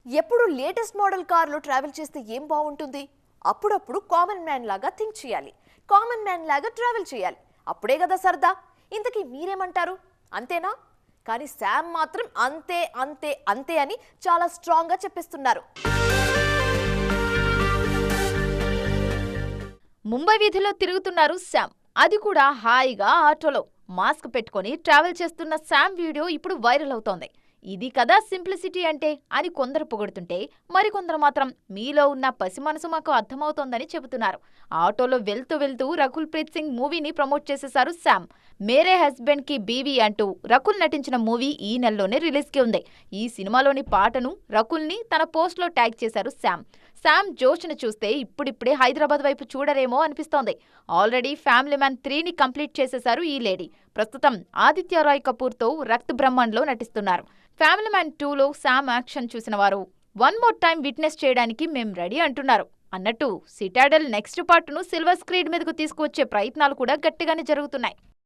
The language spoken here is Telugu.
ఎప్పుడు లేటెస్ట్ మోడల్ కార్లో ట్రావెల్ చేస్తే ఏం బాగుంటుంది? అప్పుడప్పుడు కామన్ మ్యాన్ లాగా థింక్ చేయాలి, కామన్ మ్యాన్ లాగా ట్రావెల్ చేయాలి. అప్పుడే కదా సరదా. ఇంతకీ మీరేమంటారు? అంతేనా? కానీ శామ్ మాత్రం అంతే అంతే అంతే అని చాలా స్ట్రాంగ్గా చెప్పేస్తున్నారు. ముంబై వీధిలో తిరుగుతున్నారు శామ్. అది కూడా హాయిగా ఆటోలో మాస్క్ పెట్టుకొని ట్రావెల్ చేస్తున్న శామ్ వీడియో ఇప్పుడు వైరల్ అవుతోంది. ఇది కదా సింప్లిసిటీ అంటే అని కొందరు పొగుడుతుంటే మరికొందరు మాత్రం మీలో ఉన్న పసి మనసు మాకు అర్థమవుతోందని చెబుతున్నారు. ఆటోలో వెళ్తూ వెళ్తూ రకుల్ ప్రీత్ సింగ్ మూవీని ప్రమోట్ చేసేశారు శామ్. మేరే హస్బెండ్ కి బీవీ అంటూ రకుల్ నటించిన మూవీ ఈ నెలలోనే రిలీజ్కి ఉంది. ఈ సినిమాలోని పాటను రకుల్ని తన పోస్ట్లో ట్యాగ్ చేశారు శామ్. శామ్ జోష్ను చూస్తే ఇప్పుడిప్పుడే హైదరాబాద్ వైపు చూడరేమో అనిపిస్తోంది. ఆల్రెడీ ఫ్యామిలీ మ్యాన్ 3ని కంప్లీట్ చేసేశారు ఈ లేడీ. ప్రస్తుతం ఆదిత్య రాయ్ కపూర్తో రక్త్ బ్రహ్మాండ్లో నటిస్తున్నారు. ఫ్యామిలీ మ్యాన్ 2లో శామ్ యాక్షన్ చూసిన వారు వన్ మోర్ టైం విట్నెస్ చేయడానికి మేం రెడీ అంటున్నారు. అన్నట్టు సిటాడెల్ నెక్స్ట్ పార్ట్ను సిల్వర్ స్క్రీన్ మీదకు తీసుకువచ్చే ప్రయత్నాలు కూడా గట్టిగానే జరుగుతున్నాయి.